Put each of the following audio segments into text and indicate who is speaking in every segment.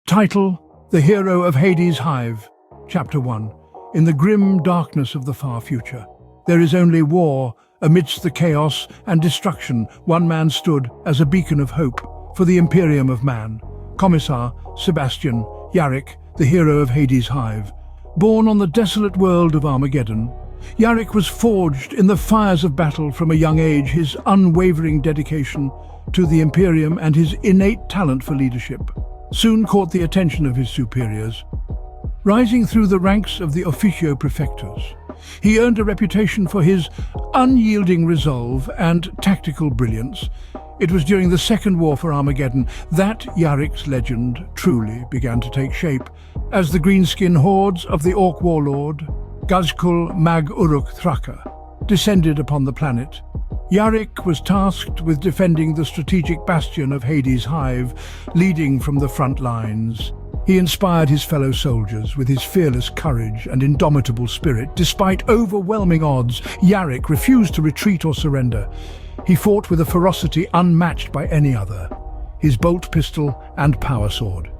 Speaker 1: Title: The Hero of Hades' Hive. Chapter 1. In the grim darkness of the far future, there is only war. Amidst the chaos and destruction, one man stood as a beacon of hope for the Imperium of Man. Commissar Sebastian Yarrick, the hero of Hades' Hive. Born on the desolate world of Armageddon, Yarrick was forged in the fires of battle from a young age. His unwavering dedication to the Imperium and his innate talent for leadership soon caught the attention of his superiors. Rising through the ranks of the Officio Prefectus, he earned a reputation for his unyielding resolve and tactical brilliance. It was during the Second War for Armageddon that Yarrick's legend truly began to take shape, as the greenskin hordes of the Orc warlord, Gazkul Mag Uruk Thraka, descended upon the planet. Yarrick was tasked with defending the strategic bastion of Hades' Hive, leading from the front lines. He inspired his fellow soldiers with his fearless courage and indomitable spirit. Despite overwhelming odds, Yarrick refused to retreat or surrender. He fought with a ferocity unmatched by any other, his bolt pistol and power sword,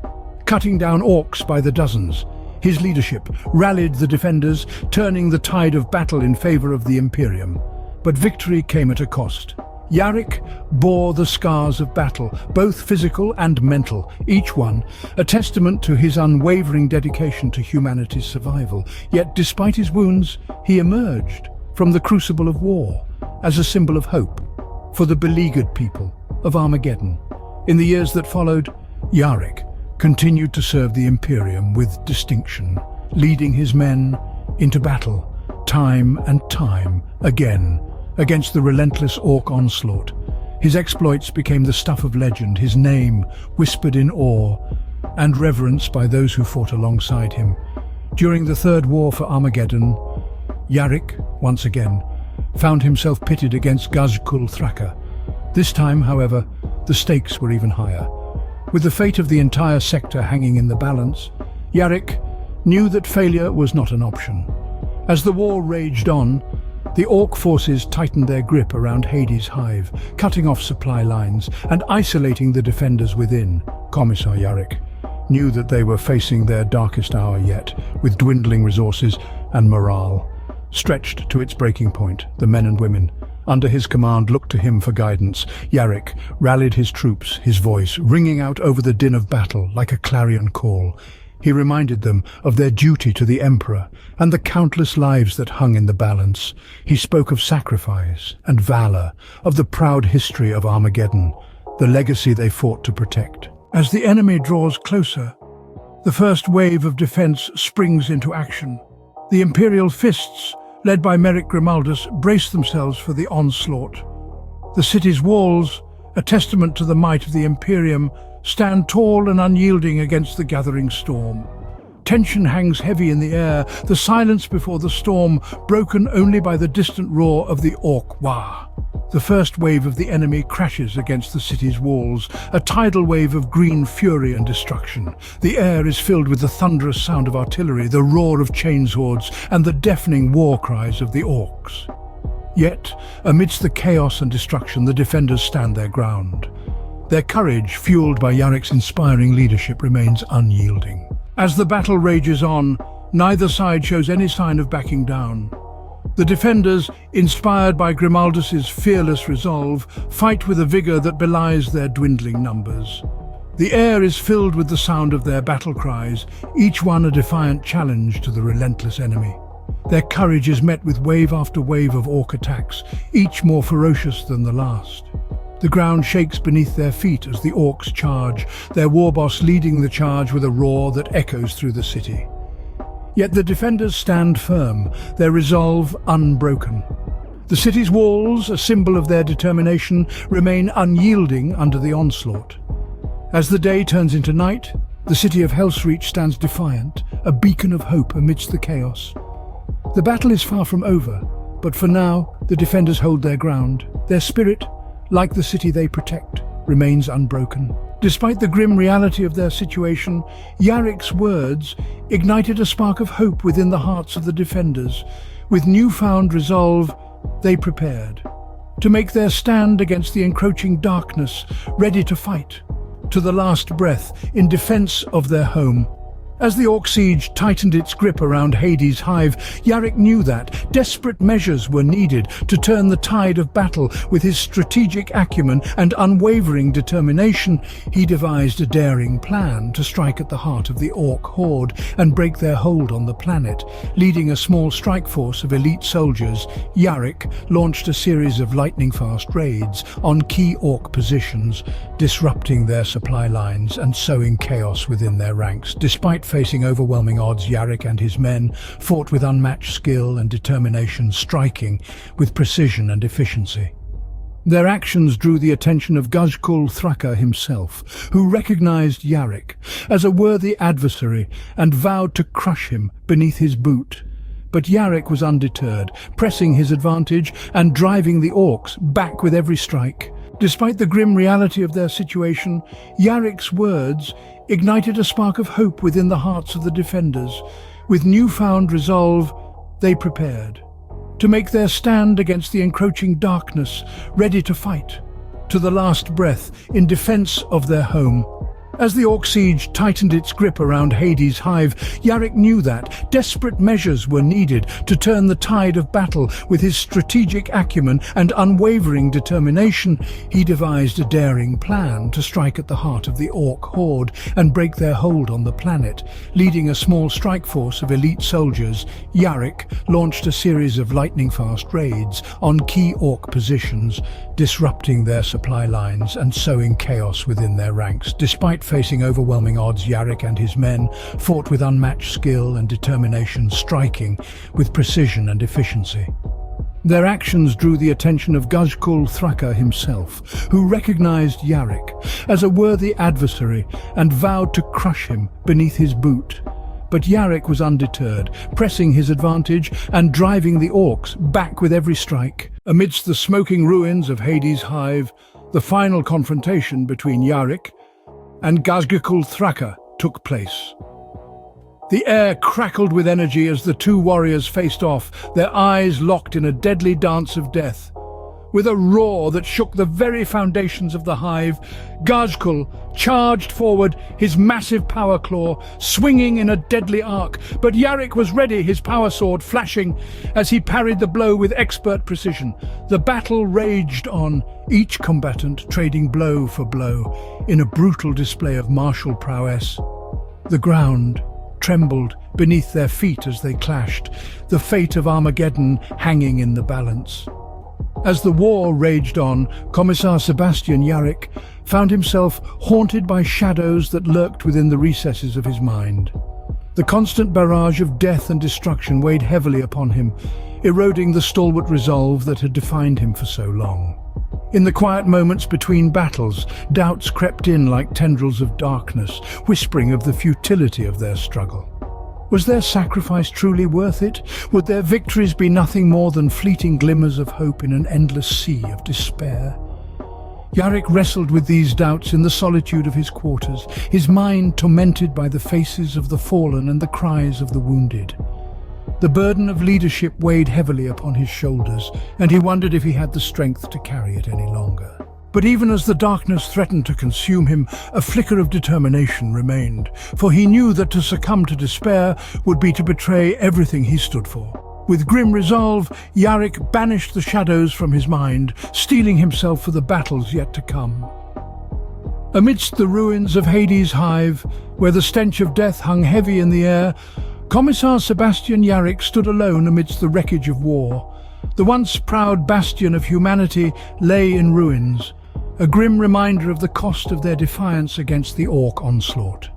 Speaker 1: cutting down orcs by the dozens. His leadership rallied the defenders, turning the tide of battle in favor of the Imperium. But victory came at a cost. Yarrick bore the scars of battle, both physical and mental, each one a testament to his unwavering dedication to humanity's survival. Yet despite his wounds, he emerged from the crucible of war as a symbol of hope for the beleaguered people of Armageddon. In the years that followed, Yarrick continued to serve the Imperium with distinction, leading his men into battle time and time again against the relentless Orc onslaught. His exploits became the stuff of legend, his name whispered in awe and reverence by those who fought alongside him. During the Third War for Armageddon, Yarrick, once again, found himself pitted against Gazkul Thraka. This time, however, the stakes were even higher. With the fate of the entire sector hanging in the balance, Yarrick knew that failure was not an option. As the war raged on, the Orc forces tightened their grip around Hades' Hive, cutting off supply lines and isolating the defenders within. Commissar Yarrick knew that they were facing their darkest hour yet, with dwindling resources and morale stretched to its breaking point. The men and women under his command looked to him for guidance. Yarrick rallied his troops, his voice ringing out over the din of battle like a clarion call. He reminded them of their duty to the Emperor and the countless lives that hung in the balance. He spoke of sacrifice and valor, of the proud history of Armageddon, the legacy they fought to protect. As the enemy draws closer, the first wave of defense springs into action. The Imperial fists, led by Merrick Grimaldus, brace themselves for the onslaught. The city's walls, a testament to the might of the Imperium, stand tall and unyielding against the gathering storm. Tension hangs heavy in the air, the silence before the storm broken only by the distant roar of the Orc Wah. The first wave of the enemy crashes against the city's walls, a tidal wave of green fury and destruction. The air is filled with the thunderous sound of artillery, the roar of chainswords, and the deafening war cries of the Orcs. Yet, amidst the chaos and destruction, the defenders stand their ground. Their courage, fueled by Yarrick's inspiring leadership, remains unyielding. As the battle rages on, neither side shows any sign of backing down. The defenders, inspired by Grimaldus's fearless resolve, fight with a vigor that belies their dwindling numbers. The air is filled with the sound of their battle cries, each one a defiant challenge to the relentless enemy. Their courage is met with wave after wave of Orc attacks, each more ferocious than the last. The ground shakes beneath their feet as the Orcs charge, their warboss leading the charge with a roar that echoes through the city. Yet the defenders stand firm, their resolve unbroken. The city's walls, a symbol of their determination, remain unyielding under the onslaught. As the day turns into night, the city of Hellsreach stands defiant, a beacon of hope amidst the chaos. The battle is far from over, but for now, the defenders hold their ground. Their spirit, like the city they protect, remains unbroken. Despite the grim reality of their situation, Yarrick's words ignited a spark of hope within the hearts of the defenders. With newfound resolve, they prepared to make their stand against the encroaching darkness, ready to fight to the last breath in defense of their home. As the Orc siege tightened its grip around Hades' hive, Yarrick knew that desperate measures were needed to turn the tide of battle. With his strategic acumen and unwavering determination, he devised a daring plan to strike at the heart of the Orc horde and break their hold on the planet. Leading a small strike force of elite soldiers, Yarrick launched a series of lightning-fast raids on key Orc positions, disrupting their supply lines and sowing chaos within their ranks. Despite facing overwhelming odds, Yarrick and his men fought with unmatched skill and determination, striking with precision and efficiency. Their actions drew the attention of Gazkul Thraka himself, who recognized Yarrick as a worthy adversary and vowed to crush him beneath his boot. But Yarrick was undeterred, pressing his advantage and driving the Orcs back with every strike. Despite the grim reality of their situation, Yarrick's words ignited a spark of hope within the hearts of the defenders. With newfound resolve, they prepared to make their stand against the encroaching darkness, ready to fight to the last breath in defense of their home. As the Orc siege tightened its grip around Hades' hive, Yarrick knew that desperate measures were needed to turn the tide of battle. With his strategic acumen and unwavering determination, he devised a daring plan to strike at the heart of the Orc horde and break their hold on the planet. Leading a small strike force of elite soldiers, Yarrick launched a series of lightning-fast raids on key Orc positions, disrupting their supply lines and sowing chaos within their ranks. Despite facing overwhelming odds, Yarrick and his men fought with unmatched skill and determination, striking with precision and efficiency. Their actions drew the attention of Gazkul Thraka himself, who recognized Yarrick as a worthy adversary and vowed to crush him beneath his boot. But Yarrick was undeterred, pressing his advantage and driving the Orcs back with every strike. Amidst the smoking ruins of Hades' hive, the final confrontation between Yarrick and Gazkul Thraka took place. The air crackled with energy as the two warriors faced off, their eyes locked in a deadly dance of death. With a roar that shook the very foundations of the hive, Gazkul charged forward, his massive power claw swinging in a deadly arc. But Yarrick was ready, his power sword flashing as he parried the blow with expert precision. The battle raged on, each combatant trading blow for blow in a brutal display of martial prowess. The ground trembled beneath their feet as they clashed, the fate of Armageddon hanging in the balance. As the war raged on, Commissar Sebastian Yarrick found himself haunted by shadows that lurked within the recesses of his mind. The constant barrage of death and destruction weighed heavily upon him, eroding the stalwart resolve that had defined him for so long. In the quiet moments between battles, doubts crept in like tendrils of darkness, whispering of the futility of their struggle. Was their sacrifice truly worth it? Would their victories be nothing more than fleeting glimmers of hope in an endless sea of despair? Yarrick wrestled with these doubts in the solitude of his quarters, his mind tormented by the faces of the fallen and the cries of the wounded. The burden of leadership weighed heavily upon his shoulders, and he wondered if he had the strength to carry it any longer. But even as the darkness threatened to consume him, a flicker of determination remained, for he knew that to succumb to despair would be to betray everything he stood for. With grim resolve, Yarrick banished the shadows from his mind, steeling himself for the battles yet to come. Amidst the ruins of Hades' hive, where the stench of death hung heavy in the air, Commissar Sebastian Yarrick stood alone amidst the wreckage of war. The once proud bastion of humanity lay in ruins, a grim reminder of the cost of their defiance against the Orc onslaught.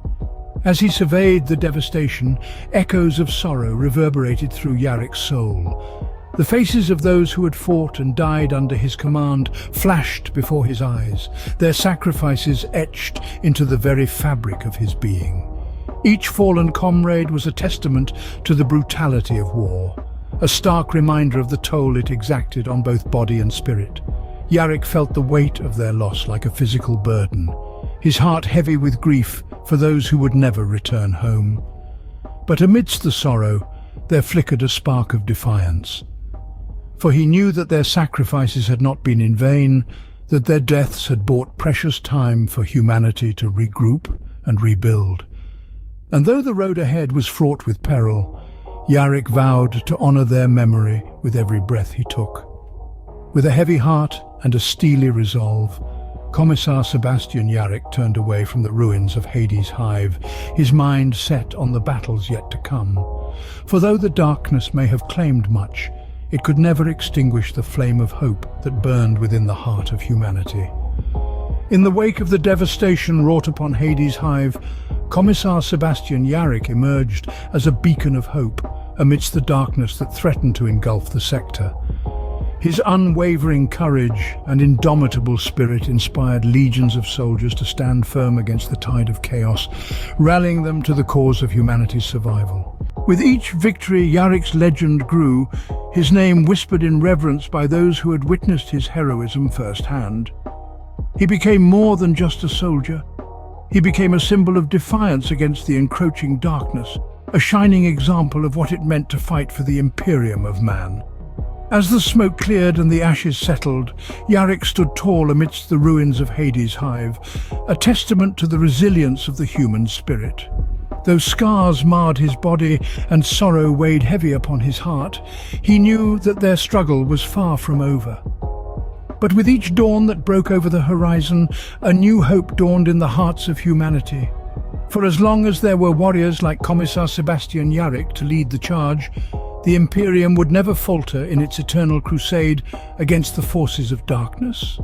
Speaker 1: As he surveyed the devastation, echoes of sorrow reverberated through Yarrick's soul. The faces of those who had fought and died under his command flashed before his eyes, their sacrifices etched into the very fabric of his being. Each fallen comrade was a testament to the brutality of war, a stark reminder of the toll it exacted on both body and spirit. Yarrick felt the weight of their loss like a physical burden, his heart heavy with grief for those who would never return home. But amidst the sorrow, there flickered a spark of defiance. For he knew that their sacrifices had not been in vain, that their deaths had bought precious time for humanity to regroup and rebuild. And though the road ahead was fraught with peril, Yarrick vowed to honor their memory with every breath he took. With a heavy heart and a steely resolve, Commissar Sebastian Yarrick turned away from the ruins of Hades' hive, his mind set on the battles yet to come. For though the darkness may have claimed much, it could never extinguish the flame of hope that burned within the heart of humanity. In the wake of the devastation wrought upon Hades' hive, Commissar Sebastian Yarrick emerged as a beacon of hope amidst the darkness that threatened to engulf the sector. His unwavering courage and indomitable spirit inspired legions of soldiers to stand firm against the tide of chaos, rallying them to the cause of humanity's survival. With each victory, Yarrick's legend grew, his name whispered in reverence by those who had witnessed his heroism firsthand. He became more than just a soldier. He became a symbol of defiance against the encroaching darkness, a shining example of what it meant to fight for the imperium of man. As the smoke cleared and the ashes settled, Yarrick stood tall amidst the ruins of Hades' hive, a testament to the resilience of the human spirit. Though scars marred his body and sorrow weighed heavy upon his heart, he knew that their struggle was far from over. But with each dawn that broke over the horizon, a new hope dawned in the hearts of humanity. For as long as there were warriors like Commissar Sebastian Yarrick to lead the charge, the Imperium would never falter in its eternal crusade against the forces of darkness.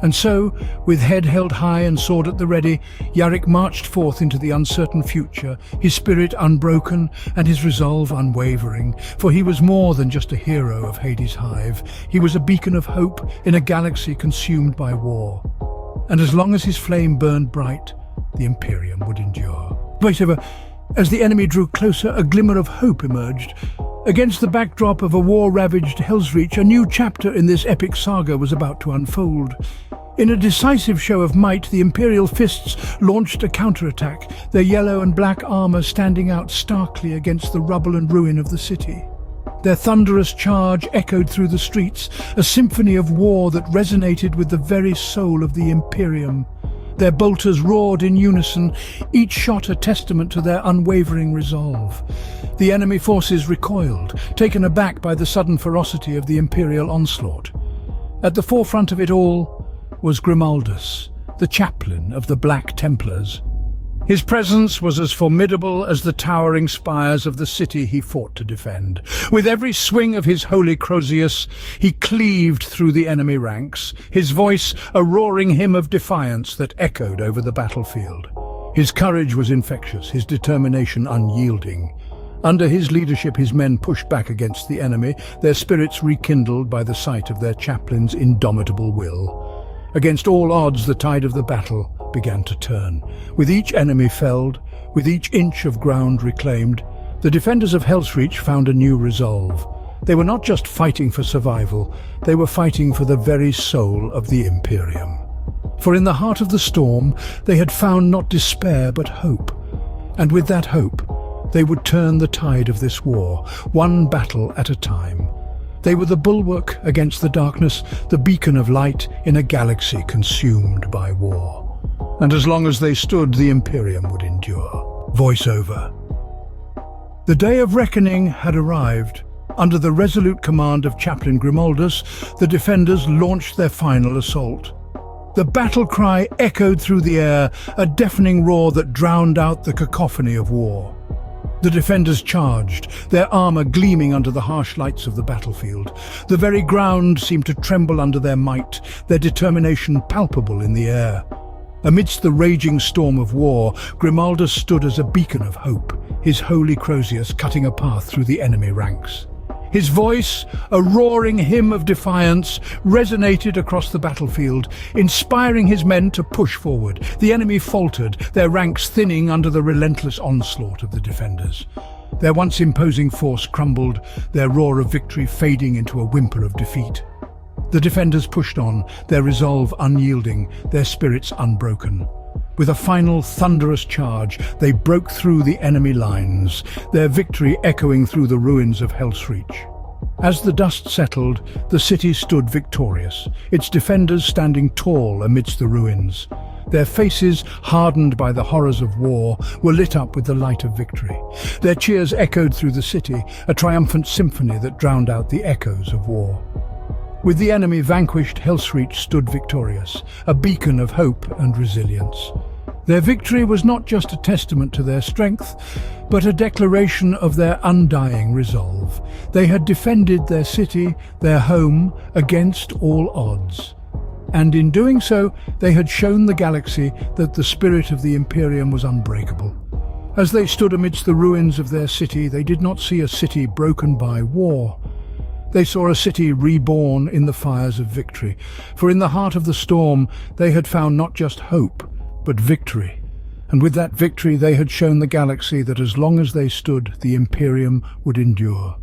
Speaker 1: And so, with head held high and sword at the ready, Yarrick marched forth into the uncertain future, his spirit unbroken and his resolve unwavering. For he was more than just a hero of Hades' hive. He was a beacon of hope in a galaxy consumed by war. And as long as his flame burned bright, the Imperium would endure. Voiceover, as the enemy drew closer, a glimmer of hope emerged. Against the backdrop of a war-ravaged Hellsreach, a new chapter in this epic saga was about to unfold. In a decisive show of might, the Imperial fists launched a counterattack, their yellow and black armor standing out starkly against the rubble and ruin of the city. Their thunderous charge echoed through the streets, a symphony of war that resonated with the very soul of the Imperium. Their bolters roared in unison, each shot a testament to their unwavering resolve. The enemy forces recoiled, taken aback by the sudden ferocity of the Imperial onslaught. At the forefront of it all was Grimaldus, the chaplain of the Black Templars. His presence was as formidable as the towering spires of the city he fought to defend. With every swing of his holy crozius, he cleaved through the enemy ranks, his voice a roaring hymn of defiance that echoed over the battlefield. His courage was infectious, his determination unyielding. Under his leadership, his men pushed back against the enemy, their spirits rekindled by the sight of their chaplain's indomitable will. Against all odds, the tide of the battle began to turn. With each enemy felled, with each inch of ground reclaimed, the defenders of Hellsreach found a new resolve. They were not just fighting for survival, they were fighting for the very soul of the Imperium. For in the heart of the storm, they had found not despair but hope. And with that hope, they would turn the tide of this war, one battle at a time. They were the bulwark against the darkness, the beacon of light in a galaxy consumed by war. And as long as they stood, the Imperium would endure. Voiceover. The day of reckoning had arrived. Under the resolute command of Chaplain Grimaldus, the defenders launched their final assault. The battle cry echoed through the air, a deafening roar that drowned out the cacophony of war. The defenders charged, their armor gleaming under the harsh lights of the battlefield. The very ground seemed to tremble under their might, their determination palpable in the air. Amidst the raging storm of war, Grimaldus stood as a beacon of hope, his holy crozius cutting a path through the enemy ranks. His voice, a roaring hymn of defiance, resonated across the battlefield, inspiring his men to push forward. The enemy faltered, their ranks thinning under the relentless onslaught of the defenders. Their once imposing force crumbled, their roar of victory fading into a whimper of defeat. The defenders pushed on, their resolve unyielding, their spirits unbroken. With a final thunderous charge, they broke through the enemy lines, their victory echoing through the ruins of Hellsreach. As the dust settled, the city stood victorious, its defenders standing tall amidst the ruins. Their faces, hardened by the horrors of war, were lit up with the light of victory. Their cheers echoed through the city, a triumphant symphony that drowned out the echoes of war. With the enemy vanquished, Hellsreach stood victorious, a beacon of hope and resilience. Their victory was not just a testament to their strength, but a declaration of their undying resolve. They had defended their city, their home, against all odds. And in doing so, they had shown the galaxy that the spirit of the Imperium was unbreakable. As they stood amidst the ruins of their city, they did not see a city broken by war. They saw a city reborn in the fires of victory, for in the heart of the storm they had found not just hope, but victory. And with that victory they had shown the galaxy that as long as they stood, the Imperium would endure.